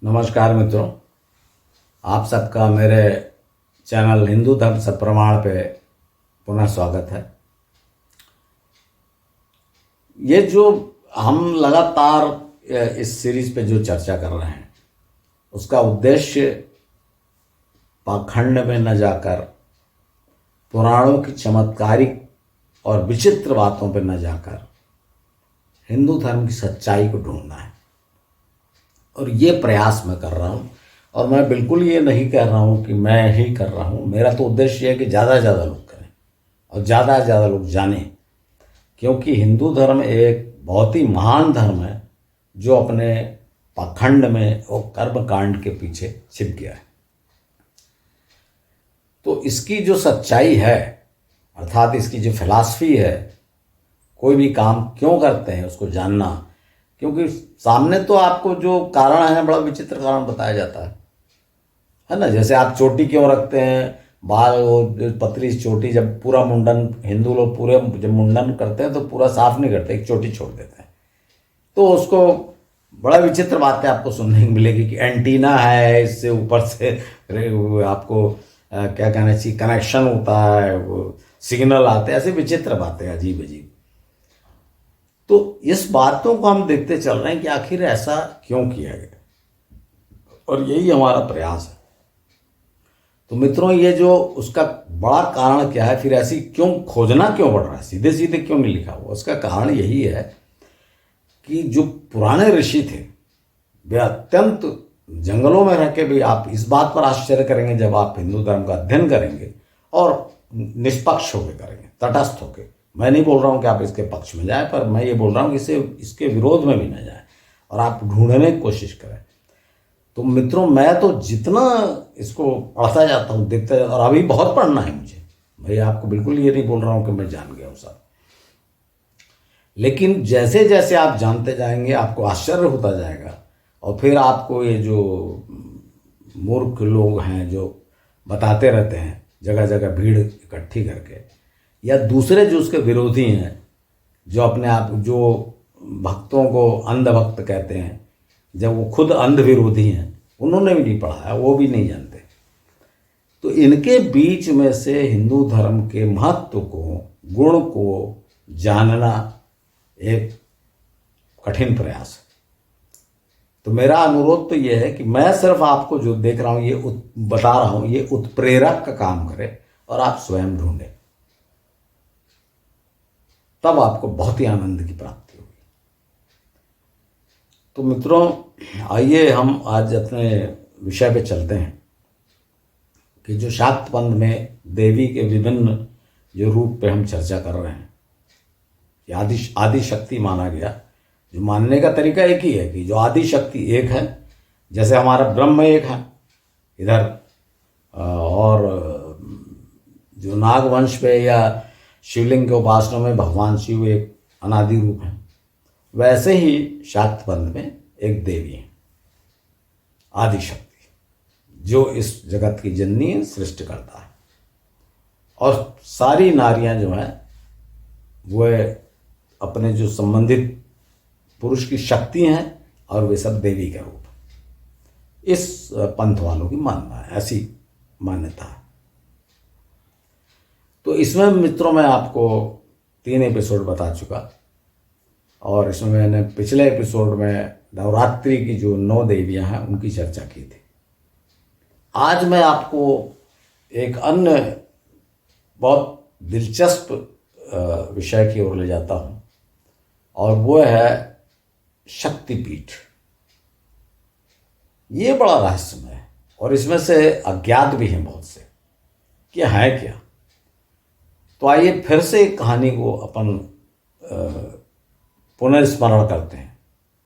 नमस्कार मित्रों, आप सबका मेरे चैनल हिंदू धर्म सप्रमाण पे पुनः स्वागत है। ये जो हम लगातार इस सीरीज पे जो चर्चा कर रहे हैं उसका उद्देश्य पाखंड में न जाकर, पुराणों की चमत्कारिक और विचित्र बातों पे न जाकर हिंदू धर्म की सच्चाई को ढूंढना है। और ये प्रयास मैं कर रहा हूँ। और मैं बिल्कुल ये नहीं कह रहा हूँ कि मैं ही कर रहा हूँ। मेरा तो उद्देश्य है कि ज़्यादा से ज़्यादा लोग करें और ज़्यादा से ज़्यादा लोग जानें, क्योंकि हिंदू धर्म एक बहुत ही महान धर्म है जो अपने पाखंड में और कर्म कांड के पीछे छिप गया है। तो इसकी जो सच्चाई है, अर्थात इसकी जो फिलॉसफी है, कोई भी काम क्यों करते हैं उसको जानना, क्योंकि सामने तो आपको जो कारण है बड़ा विचित्र कारण बताया जाता है ना। जैसे आप चोटी क्यों रखते हैं, बाल वो पतली चोटी, जब पूरा मुंडन, हिंदू लोग पूरे जब मुंडन करते हैं तो पूरा साफ नहीं करते, एक चोटी छोड़ देते हैं। तो उसको बड़ा विचित्र बातें आपको सुनने को मिलेगी कि एंटीना है, इससे ऊपर से आपको क्या कहना चाहिए, कनेक्शन होता है, वो सिग्नल आते हैं, ऐसे विचित्र बातें अजीब अजीब। तो इस बातों को हम देखते चल रहे हैं कि आखिर ऐसा क्यों किया गया, और यही हमारा प्रयास है। तो मित्रों, ये जो उसका बड़ा कारण क्या है, फिर ऐसी क्यों खोजना क्यों पड़ रहा है, सीधे सीधे क्यों नहीं लिखा हुआ, उसका कारण यही है कि जो पुराने ऋषि थे वे अत्यंत जंगलों में रह के भी, आप इस बात पर आश्चर्य करेंगे जब आप हिंदू धर्म का अध्ययन करेंगे और निष्पक्ष होकर करेंगे, तटस्थ होकर। मैं नहीं बोल रहा हूँ कि आप इसके पक्ष में जाएं, पर मैं ये बोल रहा हूँ कि इसके विरोध में भी न जाएं और आप ढूंढने की कोशिश करें। तो मित्रों, मैं तो जितना इसको पढ़ता जाता हूँ, देखता जाता हूँ, और अभी बहुत पढ़ना है मुझे, मैं आपको बिल्कुल ये नहीं बोल रहा हूँ कि मैं जान गया हूँ सब। लेकिन जैसे जैसे आप जानते जाएंगे आपको आश्चर्य होता जाएगा, और फिर आपको ये जो मूर्ख लोग हैं जो बताते रहते हैं जगह जगह भीड़ इकट्ठी करके, या दूसरे जो उसके विरोधी हैं, जो अपने आप, जो भक्तों को अंधभक्त कहते हैं, जब वो खुद अंध विरोधी हैं, उन्होंने भी नहीं पढ़ा है, वो भी नहीं जानते। तो इनके बीच में से हिंदू धर्म के महत्व को, गुण को जानना एक कठिन प्रयास है। तो मेरा अनुरोध तो ये है कि मैं सिर्फ आपको जो देख रहा हूँ, ये बता रहा हूँ, ये उत्प्रेरक का काम करे और आप स्वयं ढूंढें, तब आपको बहुत ही आनंद की प्राप्ति होगी। तो मित्रों, आइए हम आज अपने विषय पे चलते हैं कि जो शाक्त पंथ में देवी के विभिन्न जो रूप पे हम चर्चा कर रहे हैं, आदि शक्ति माना गया। जो मानने का तरीका एक ही है कि जो आदि शक्ति एक है, जैसे हमारा ब्रह्म एक है इधर, और जो नागवंश पे या शिवलिंग के उपासना में भगवान शिव एक अनादि रूप है, वैसे ही शाक्त पंथ में एक देवी है, आदि शक्ति, जो इस जगत की जननी है, सृष्टि करता है। और सारी नारियां जो हैं वह अपने जो संबंधित पुरुष की शक्ति हैं, और वे सब देवी के रूप, इस पंथ वालों की मानना है, ऐसी मान्यता है। तो इसमें मित्रों मैं आपको 3 एपिसोड बता चुका, और इसमें मैंने पिछले एपिसोड में नवरात्रि की जो 9 देवियां हैं उनकी चर्चा की थी। आज मैं आपको एक अन्य बहुत दिलचस्प विषय की ओर ले जाता हूं, और वो है शक्तिपीठ। ये बड़ा रहस्यमय है, और इसमें से अज्ञात भी हैं बहुत से कि है क्या। तो आइए फिर से कहानी को अपन पुनर्स्मरण करते हैं,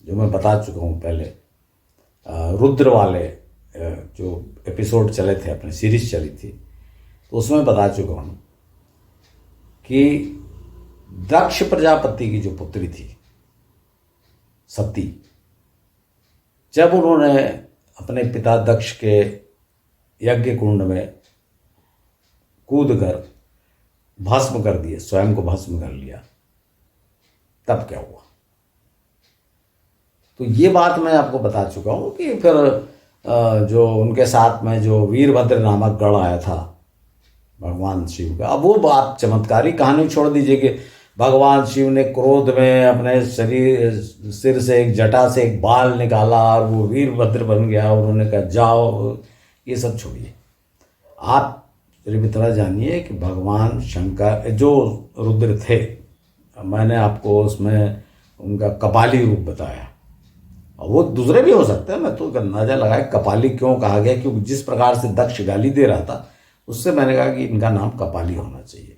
जो मैं बता चुका हूँ पहले। रुद्र वाले जो एपिसोड चले थे, अपनी सीरीज चली थी, तो उसमें बता चुका हूँ कि दक्ष प्रजापति की जो पुत्री थी सती, जब उन्होंने अपने पिता दक्ष के यज्ञ कुंड में कूदकर भस्म कर दिए, स्वयं को भस्म कर लिया, तब क्या हुआ। तो ये बात मैं आपको बता चुका हूँ कि फिर जो उनके साथ में जो वीरभद्र नामक गढ़ आया था भगवान शिव का, अब वो बात चमत्कारी कहानी छोड़ दीजिए कि भगवान शिव ने क्रोध में अपने सिर से एक जटा से एक बाल निकाला और वो वीरभद्र बन गया, उन्होंने कहा जाओ, ये सब छोड़िए। आप त्रिविक्रम जानिए कि भगवान शंकर जो रुद्र थे, मैंने आपको उसमें उनका कपाली रूप बताया, और वो दूसरे भी हो सकते हैं, मैं तो अंदाजा लगाया कपाली क्यों कहा गया, क्योंकि जिस प्रकार से दक्ष गाली दे रहा था उससे मैंने कहा कि इनका नाम कपाली होना चाहिए,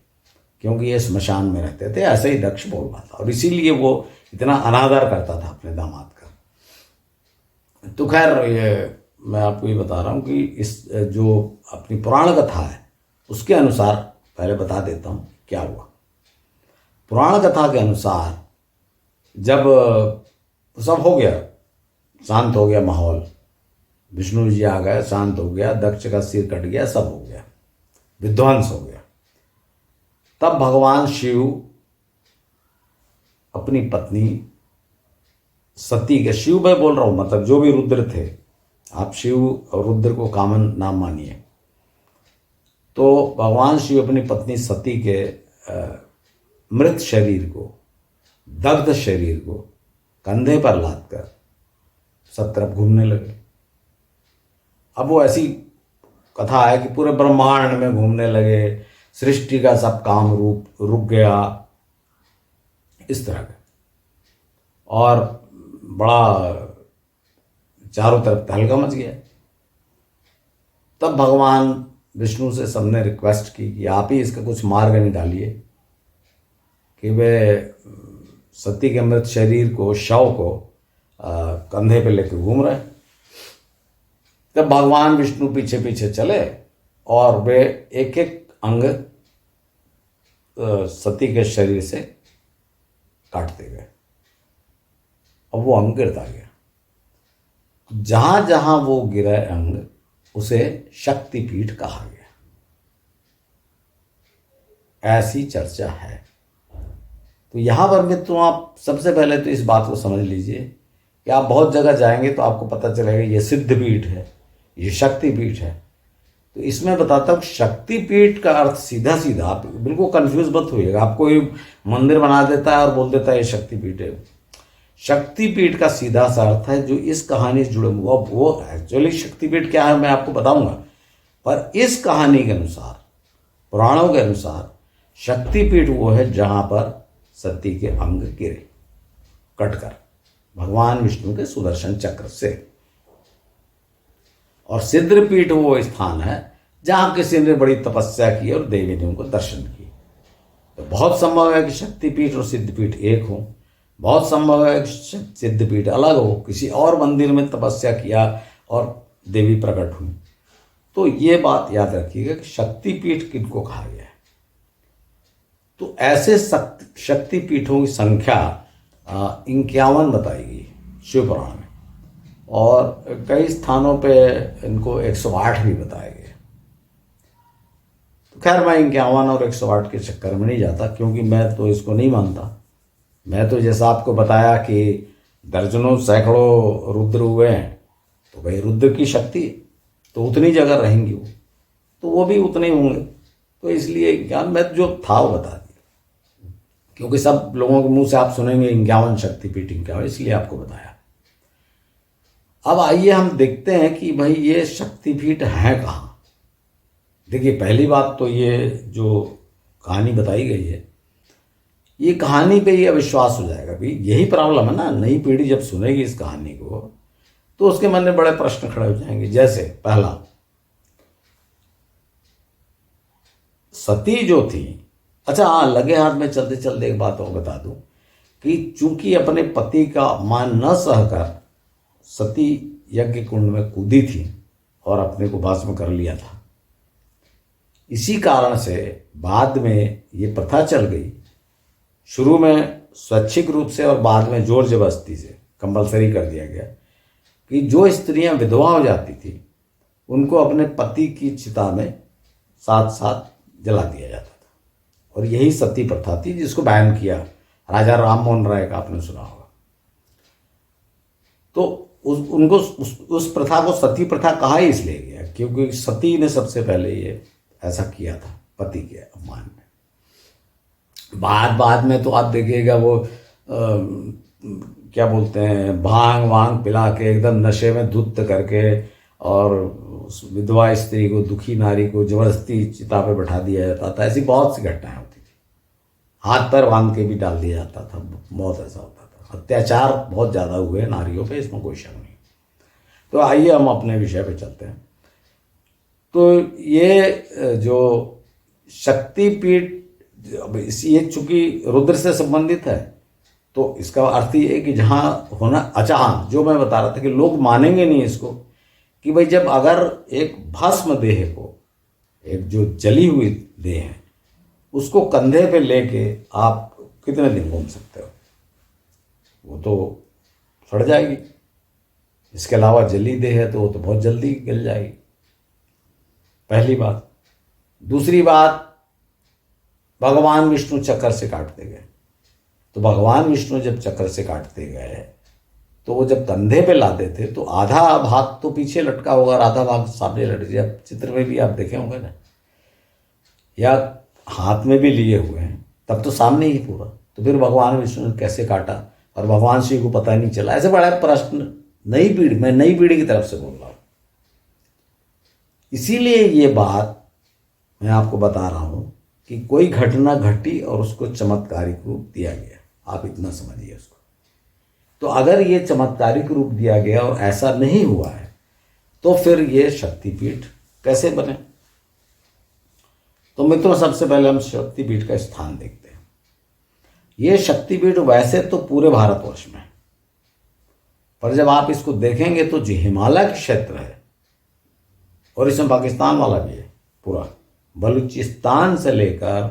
क्योंकि ये श्मशान में रहते थे, ऐसे ही दक्ष बोल रहा था और इसीलिए वो इतना अनादर करता था अपने दामाद का। तो खैर ये मैं आपको ये बता रहा हूँ कि इस जो अपनी पुराण कथा है उसके अनुसार पहले बता देता हूँ क्या हुआ। पुराण कथा के अनुसार जब सब हो गया, शांत हो गया माहौल, विष्णु जी आ गए, शांत हो गया, दक्ष का सिर कट गया, सब हो गया, विध्वंस हो गया, तब भगवान शिव अपनी पत्नी सती के, शिव मैं बोल रहा हूँ मतलब जो भी रुद्र थे, आप शिव और रुद्र को कॉमन नाम मानिए, तो भगवान शिव अपनी पत्नी सती के मृत शरीर को, दग्ध शरीर को कंधे पर लाद कर सब तरफ घूमने लगे। अब वो ऐसी कथा है कि पूरे ब्रह्मांड में घूमने लगे, सृष्टि का सब काम रुक गया, इस तरह का, और बड़ा चारों तरफ तहलका मच गया। तब भगवान विष्णु से सबने रिक्वेस्ट की कि आप ही इसका कुछ मार्ग निकालिए कि वे सती के मृत शरीर को, शव को कंधे पे लेकर घूम रहे। तब भगवान विष्णु पीछे पीछे चले और वे एक एक अंग सती के शरीर से काटते गए। अब वो अंग गिरता गया, जहां जहां वो गिरे अंग उसे शक्तिपीठ कहा गया, ऐसी चर्चा है। तो यहां पर भी तो आप सबसे पहले तो इस बात को समझ लीजिए कि आप बहुत जगह जाएंगे तो आपको पता चलेगा ये सिद्धपीठ है, ये शक्तिपीठ है। तो इसमें बताता हूँ शक्तिपीठ का अर्थ सीधा सीधा, आप बिल्कुल कंफ्यूज मत होइएगा। आप कोई मंदिर बना देता है और बोल देता है ये शक्तिपीठ है। शक्तिपीठ का सीधा सा अर्थ है जो इस कहानी से जुड़े हुआ, वो एक्चुअली शक्तिपीठ क्या है मैं आपको बताऊंगा, पर इस कहानी के अनुसार, पुराणों के अनुसार शक्तिपीठ वो है जहां पर सती के अंग गिरे कटकर भगवान विष्णु के सुदर्शन चक्र से। और सिद्धपीठ वो स्थान है जहां किसी ने बड़ी तपस्या की और देवी ने उनको दर्शन किए। तो बहुत संभव है कि शक्तिपीठ और सिद्धपीठ एक हो, बहुत संभव है कि सिद्धपीठ अलग हो, किसी और मंदिर में तपस्या किया और देवी प्रकट हुई। तो ये बात याद रखिएगा कि शक्तिपीठ किनको कहा गया है। तो ऐसे शक्तिपीठों की संख्या 51 बताई गई शिव पुराण में, और कई स्थानों पे इनको 108 भी बताया गया। तो खैर मैं 51 और 108 के चक्कर में नहीं जाता, क्योंकि मैं तो इसको नहीं मानता। मैं तो जैसा आपको बताया कि दर्जनों सैकड़ों रुद्र हुए हैं, तो भाई रुद्र की शक्ति तो उतनी जगह रहेंगी, तो वो भी उतने होंगे। तो इसलिए ज्ञान में जो था वो बता दिया, क्योंकि सब लोगों के मुंह से आप सुनेंगे 51 शक्तिपीठ 51, इसलिए आपको बताया। अब आइए हम देखते हैं कि भाई ये शक्तिपीठ है कहाँ। देखिए पहली बात तो ये जो कहानी बताई गई है, ये कहानी पे ये अविश्वास हो जाएगा। भाई यही प्रॉब्लम है ना, नई पीढ़ी जब सुनेगी इस कहानी को तो उसके मन में बड़े प्रश्न खड़े हो जाएंगे। जैसे पहला, सती जो थी, अच्छा हाँ, लगे हाथ में चलते चलते एक बात और बता दूं कि चूंकि अपने पति का मान न सहकर सती यज्ञ कुंड में कूदी थी और अपने को भस्म कर लिया था, इसी कारण से बाद में ये प्रथा चल गई, शुरू में स्वैच्छिक रूप से और बाद में जोर जबरदस्ती से कंपलसरी कर दिया गया कि जो स्त्रियां विधवा हो जाती थी उनको अपने पति की चिता में साथ साथ जला दिया जाता था। और यही सती प्रथा थी जिसको बैन किया राजा राम मोहन राय का, आपने सुना होगा। तो उस प्रथा को सती प्रथा कहा ही इसलिए गया क्योंकि सती ने सबसे पहले ये ऐसा किया था पति के अपमान में। बाद में तो आप देखिएगा वो क्या बोलते हैं, भांग वांग पिला के एकदम नशे में धुत करके और उस विधवा स्त्री को, दुखी नारी को जबरदस्ती चिता पे बैठा दिया जाता था। ऐसी बहुत सी घटनाएं होती थी। हाथ पैर बांध के भी डाल दिया जाता था, बहुत ऐसा होता था। अत्याचार बहुत ज़्यादा हुए नारियों पे, इसमें कोई शक नहीं। तो आइए हम अपने विषय पे चलते हैं। तो ये जो शक्तिपीठ, ये चूंकि रुद्र से संबंधित है तो इसका अर्थ ये है कि जहाँ होना, अच्छा हाँ, जो मैं बता रहा था कि लोग मानेंगे नहीं इसको कि भाई जब अगर एक भस्म देह को, एक जो जली हुई देह है, उसको कंधे पे लेके आप कितने दिन घूम सकते हो, वो तो सड़ जाएगी। इसके अलावा जली देह है तो वो तो बहुत जल्दी गल जाएगी, पहली बात। दूसरी बात, भगवान विष्णु चक्कर से काटते गए, तो भगवान विष्णु जब चक्कर से काटते गए तो वो जब कंधे पे लाते थे तो आधा भाग तो पीछे लटका होगा और आधा भाग सामने लटक गया। चित्र में भी आप देखे होंगे ना, या हाथ में भी लिए हुए हैं, तब तो सामने ही पूरा। तो फिर भगवान विष्णु ने कैसे काटा और भगवान शिव को पता नहीं चला? ऐसे बड़ा प्रश्न नई पीढ़ी, मैं नई पीढ़ी की तरफ से बोल रहा हूँ। इसीलिए ये बात मैं आपको बता रहा हूँ कि कोई घटना घटी और उसको चमत्कारिक रूप दिया गया, आप इतना समझिए उसको। तो अगर ये चमत्कारिक रूप दिया गया और ऐसा नहीं हुआ है तो फिर ये शक्तिपीठ कैसे बने? तो मित्रों, सबसे पहले हम शक्तिपीठ का स्थान देखते हैं। ये शक्तिपीठ वैसे तो पूरे भारतवर्ष में है, पर जब आप इसको देखेंगे तो जो हिमालय का क्षेत्र है, और इसमें पाकिस्तान वाला भी है पूरा, बलूचिस्तान से लेकर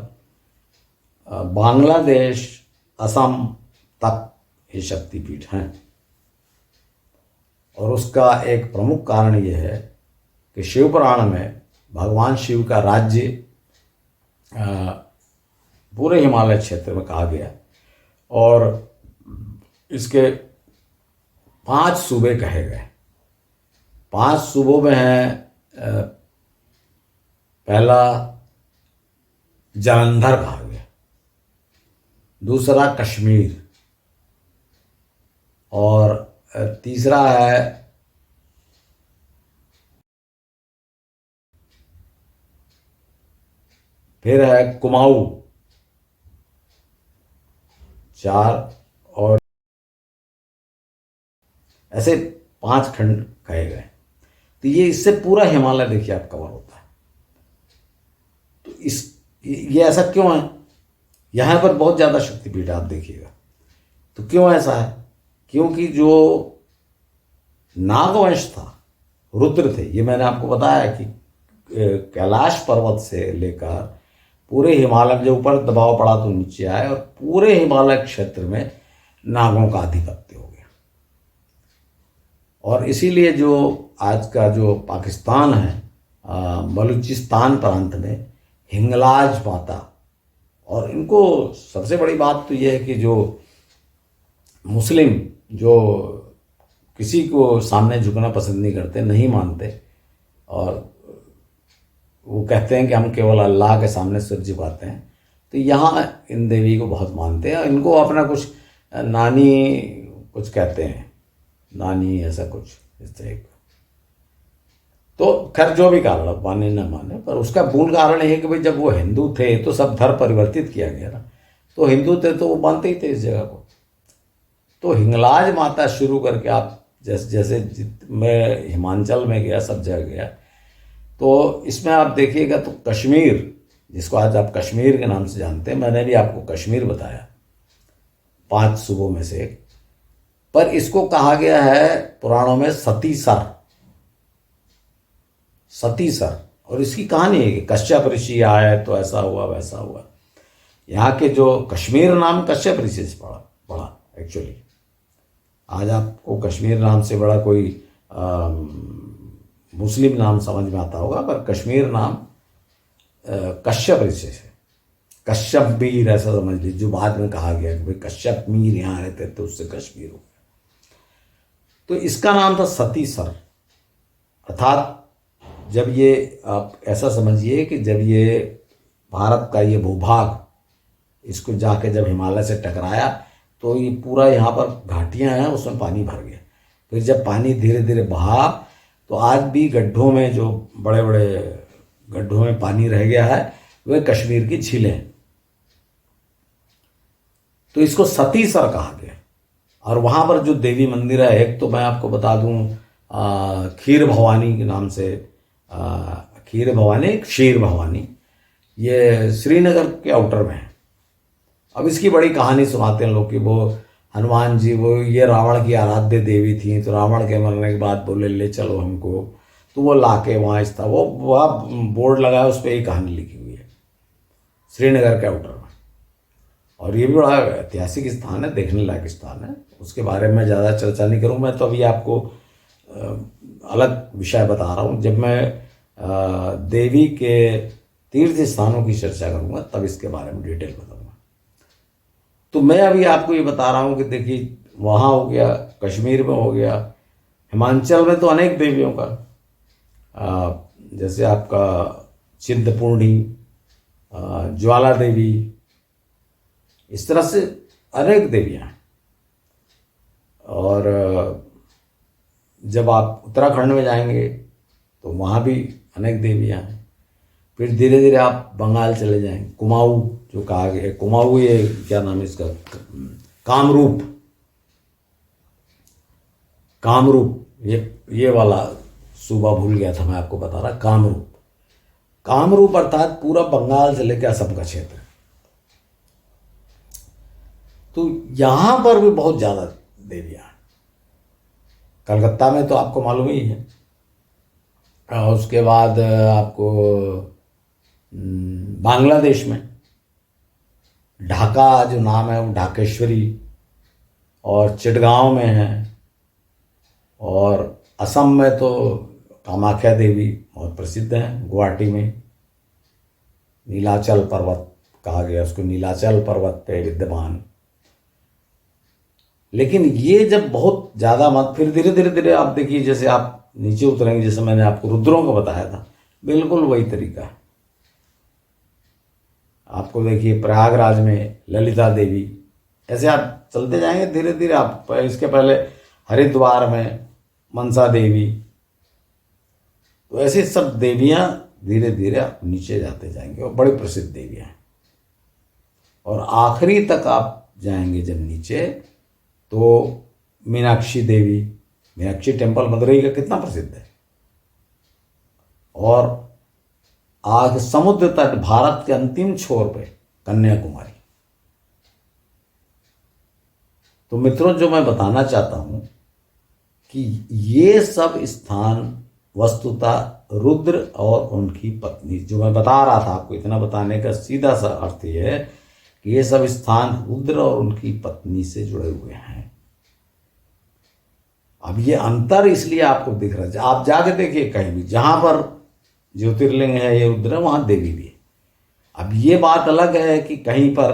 बांग्लादेश, असम तक ये शक्तिपीठ हैं। और उसका एक प्रमुख कारण ये है कि शिव पुराण में भगवान शिव का राज्य पूरे हिमालय क्षेत्र में कहा गया, और इसके 5 सूबे कहे गए। 5 सूबों में है, पहला जालंधर कहा गया, दूसरा कश्मीर, और तीसरा है फिर है कुमाऊं, 4, और ऐसे 5 खंड कहे गए। तो ये इससे पूरा हिमालय देखिए आप कवर होता है। तो ये ऐसा क्यों है? यहाँ पर बहुत ज़्यादा शक्तिपीठ आप देखिएगा। तो क्यों ऐसा है? क्योंकि जो नागवंश था, रुद्र थे, ये मैंने आपको बताया कि कैलाश पर्वत से लेकर पूरे हिमालय में जो ऊपर दबाव पड़ा तो नीचे आए, और पूरे हिमालय क्षेत्र में नागों का आधिपत्य हो गया। और इसीलिए जो आज का जो पाकिस्तान है, बलूचिस्तान प्रांत में हिंगलाज माता, और इनको सबसे बड़ी बात तो यह है कि जो मुस्लिम जो किसी को सामने झुकना पसंद नहीं करते, नहीं मानते, और वो कहते हैं कि हम केवल अल्लाह के सामने सिर झुकाते हैं, तो यहाँ इन देवी को बहुत मानते हैं। इनको अपना कुछ नानी कुछ कहते हैं, नानी ऐसा कुछ इस तरह का। तो खैर जो भी कारण हो, माने न माने, पर उसका मूल कारण ये है कि भाई जब वो हिंदू थे तो सब धर्म परिवर्तित किया गया ना, तो हिंदू थे तो वो मानते ही थे इस जगह को। तो हिंगलाज माता शुरू करके आप जैसे मैं हिमाचल में गया, सब जगह गया, तो इसमें आप देखिएगा तो कश्मीर, जिसको आज आप कश्मीर के नाम से जानते हैं, मैंने भी आपको कश्मीर बताया 5 सूबों में से एक, पर इसको कहा गया है पुराणों में सतीसर, सतीसर। और इसकी कहानी है कि कश्यप ऋषि आए तो ऐसा हुआ वैसा हुआ। यहाँ के जो कश्मीर नाम कश्यप ऋषि से पड़ा एक्चुअली। आज आपको कश्मीर नाम से बड़ा कोई मुस्लिम नाम समझ में आता होगा, पर कश्मीर नाम कश्यप ऋषि से, कश्यप मीर ऐसा समझ लीजिए, जो बाद में कहा गया कि भाई कश्यप मीर यहाँ रहते थे, उससे कश्मीर हो गया। तो इसका नाम था सतीसर। अर्थात जब ये, आप ऐसा समझिए कि जब ये भारत का ये भूभाग इसको जाके जब हिमालय से टकराया तो ये पूरा यहाँ पर घाटियाँ हैं, उसमें पानी भर गया। फिर जब पानी धीरे धीरे बहा तो आज भी गड्ढों में, जो बड़े बड़े गड्ढों में पानी रह गया है, वे कश्मीर की झीलें हैं। तो इसको सतीसर कहा गया। और वहाँ पर जो देवी मंदिर है, एक तो मैं आपको बता दूँ खीर भवानी के नाम से, खीर भवानी, क्षीर भवानी, ये श्रीनगर के आउटर में है। अब इसकी बड़ी कहानी सुनाते हैं लोग कि वो हनुमान जी, वो ये रावण की आराध्य देवी थी, तो रावण के मरने के बाद बोले ले चलो हमको, तो वो लाके वहाँ था, वो वहाँ बोर्ड लगा है, उस पर एक कहानी लिखी हुई है श्रीनगर के आउटर में। और ये भी बड़ा ऐतिहासिक स्थान है, देखने लायक स्थान है। उसके बारे में ज़्यादा चर्चा नहीं करूँ मैं, तो अभी आपको अलग विषय बता रहा हूँ। जब मैं देवी के तीर्थ स्थानों की चर्चा करूँगा तब इसके बारे में डिटेल बताऊँगा। तो मैं अभी आपको ये बता रहा हूँ कि देखिए, वहाँ हो गया, कश्मीर में हो गया, हिमाचल में तो अनेक देवियों का, जैसे आपका चिंतपूर्णी, ज्वाला देवी, इस तरह से अनेक देवियाँ हैं। और जब आप उत्तराखंड में जाएंगे तो वहाँ भी अनेक देवियाँ हैं। फिर धीरे धीरे आप बंगाल चले जाएंगे, कुमाऊँ जो कहा गया, कुमाऊँ, ये क्या नाम है इसका, कामरूप, कामरूप, ये वाला सूबा भूल गया था मैं आपको बता रहा, कामरूप। कामरूप अर्थात पूरा बंगाल से लेकर असम का क्षेत्र। तो यहाँ पर भी बहुत ज़्यादा देवियाँ हैं। कलकत्ता में तो आपको मालूम ही है। और उसके बाद आपको बांग्लादेश में ढाका जो नाम है वो ढाकेश्वरी, और चिटगांव में है। और असम में तो कामाख्या देवी बहुत प्रसिद्ध हैं, गुवाहाटी में नीलाचल पर्वत कहा गया उसको, नीलाचल पर्वत पे विद्यमान। लेकिन ये जब बहुत ज़्यादा मत, फिर धीरे धीरे धीरे आप देखिए, जैसे आप नीचे उतरेंगे, जैसे मैंने आपको रुद्रों को बताया था, बिल्कुल वही तरीका है। आपको देखिए प्रयागराज में ललिता देवी, ऐसे आप चलते जाएंगे धीरे धीरे। आप इसके पहले हरिद्वार में मनसा देवी, तो ऐसे सब देवियाँ धीरे धीरे आप नीचे जाते जाएंगे, और बड़ी प्रसिद्ध देवियाँ हैं। और आखिरी तक आप जाएंगे जब नीचे, तो मीनाक्षी देवी, मीनाक्षी टेम्पल मदुरई का कितना प्रसिद्ध है। और आज समुद्र तट, भारत के अंतिम छोर पे कन्याकुमारी। तो मित्रों, जो मैं बताना चाहता हूं कि ये सब स्थान वस्तुतः रुद्र और उनकी पत्नी, जो मैं बता रहा था आपको, इतना बताने का सीधा सा अर्थ यह है कि ये सब स्थान रुद्र और उनकी पत्नी से जुड़े हुए हैं। अब ये अंतर इसलिए आपको दिख रहा है, आप जाके देखिए कहीं भी, जहां पर ज्योतिर्लिंग है ये रुद्र, वहां देवी भी है। अब ये बात अलग है कि कहीं पर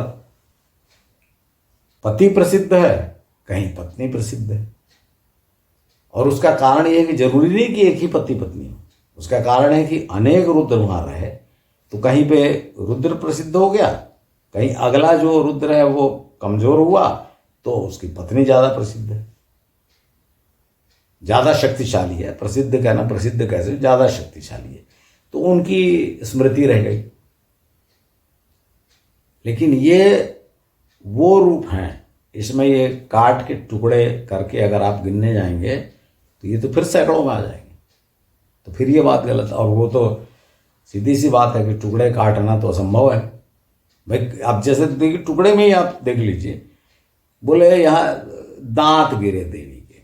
पति प्रसिद्ध है, कहीं पत्नी प्रसिद्ध है। और उसका कारण यह है कि जरूरी नहीं कि एक ही पति पत्नी हो, उसका कारण है कि अनेक रुद्र वहां रहे, तो कहीं पे रुद्र प्रसिद्ध हो गया, कहीं अगला जो रुद्र है वो कमजोर हुआ, तो उसकी पत्नी ज्यादा प्रसिद्ध है, ज्यादा शक्तिशाली है। प्रसिद्ध कहना, प्रसिद्ध कैसे, ज्यादा शक्तिशाली है, तो उनकी स्मृति रह गई। लेकिन ये वो रूप हैं, इसमें ये काट के टुकड़े करके अगर आप गिनने जाएंगे तो ये तो फिर सैकड़ों में आ जाएंगे। तो फिर ये बात गलत है। और वो तो सीधी सी बात है कि टुकड़े काटना तो असंभव है भाई। आप जैसे देखिए, टुकड़े में ही आप देख लीजिए, बोले यहाँ दांत गिरे देवी के,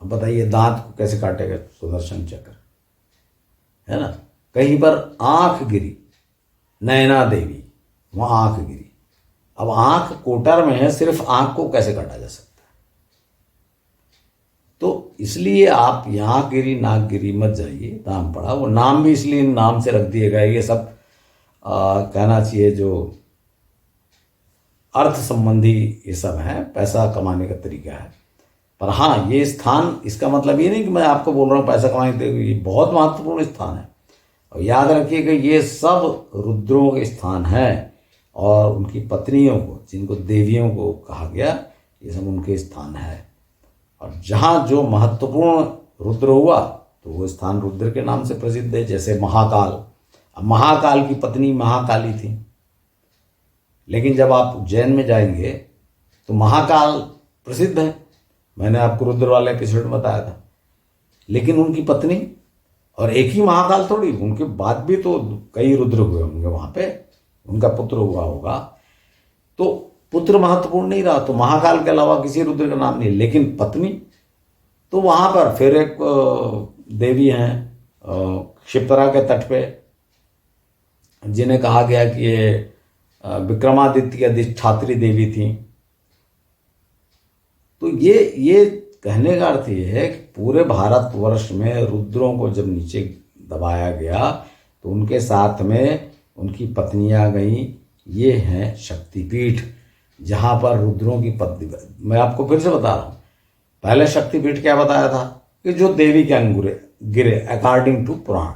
अब बताइए दांत को कैसे काटेगा सुदर्शन चक्र, है ना। कहीं पर आंख गिरी, नैना देवी, वहां आंख गिरी। अब आंख कोटर में है, सिर्फ आंख को कैसे काटा जा सकता है। तो इसलिए आप यहां गिरी, नाक गिरी मत जाइए, नाम पड़ा। वो नाम भी इसलिए नाम से रख दिए गए, ये सब कहना चाहिए जो अर्थ संबंधी ये सब है, पैसा कमाने का तरीका है। पर हाँ, ये स्थान, इसका मतलब ये नहीं कि मैं आपको बोल रहा हूँ पैसा कमाने के लिए, ये बहुत महत्वपूर्ण स्थान है। और याद रखिएगा, ये सब रुद्रों के स्थान हैं और उनकी पत्नियों को, जिनको देवियों को कहा गया, ये सब उनके स्थान है। और जहाँ जो महत्वपूर्ण रुद्र हुआ तो वो स्थान रुद्र के नाम से प्रसिद्ध है। जैसे महाकाल, अब महाकाल की पत्नी महाकाली थी, लेकिन जब आप उज्जैन में जाएंगे तो महाकाल प्रसिद्ध है, मैंने आपको रुद्र वाले एपिसोड में बताया था। लेकिन उनकी पत्नी, और एक ही महाकाल थोड़ी, उनके बाद भी तो कई रुद्र हुए होंगे वहाँ पे, उनका पुत्र हुआ होगा, तो पुत्र महत्वपूर्ण नहीं रहा, तो महाकाल के अलावा किसी रुद्र का नाम नहीं। लेकिन पत्नी, तो वहाँ पर फिर एक देवी हैं क्षिप्रा के तट पे, जिन्हें कहा गया कि ये विक्रमादित्य की अधिष्ठात्री देवी थी। तो ये कहने का अर्थ ये है कि पूरे भारतवर्ष में रुद्रों को जब नीचे दबाया गया तो उनके साथ में उनकी पत्नियां गईं। ये हैं शक्तिपीठ, जहाँ पर रुद्रों की पत्नी, मैं आपको फिर से बता रहा हूँ, पहले शक्तिपीठ क्या बताया था कि जो देवी के अंग गिरे अकॉर्डिंग टू पुराण।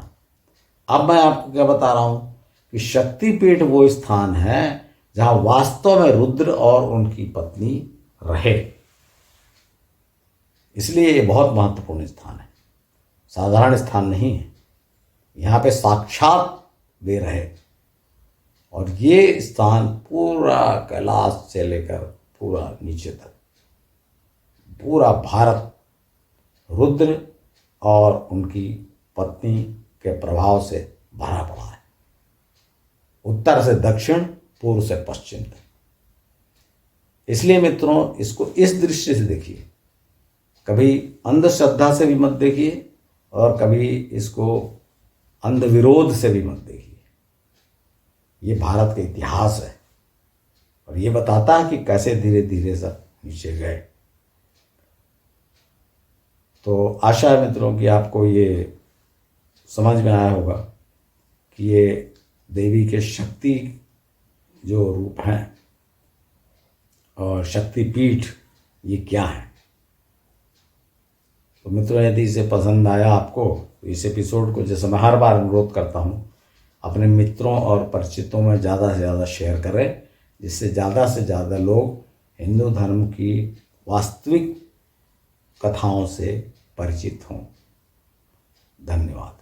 अब मैं आपको क्या बता रहा हूँ कि शक्तिपीठ वो स्थान है जहाँ वास्तव में रुद्र और उनकी पत्नी रहे। इसलिए ये बहुत महत्वपूर्ण स्थान है, साधारण स्थान नहीं है। यहाँ पे साक्षात वे रहे। और ये स्थान पूरा कैलाश से लेकर पूरा नीचे तक, पूरा भारत रुद्र और उनकी पत्नी के प्रभाव से भरा पड़ा है, उत्तर से दक्षिण, पूर्व से पश्चिम तक। इसलिए मित्रों, इसको इस दृष्टि से देखिए, कभी अंधश्रद्धा से भी मत देखिए और कभी इसको अंधविरोध से भी मत देखिए। ये भारत का इतिहास है और ये बताता है कि कैसे धीरे धीरे सब नीचे गए। तो आशा है मित्रों कि आपको ये समझ में आया होगा कि ये देवी के शक्ति जो रूप हैं और शक्तिपीठ ये क्या है। तो मित्रों, यदि इसे पसंद आया आपको तो इस एपिसोड को, जैसे मैं हर बार अनुरोध करता हूँ, अपने मित्रों और परिचितों में ज़्यादा से ज़्यादा शेयर करें, जिससे ज़्यादा से ज़्यादा लोग हिंदू धर्म की वास्तविक कथाओं से परिचित हों। धन्यवाद।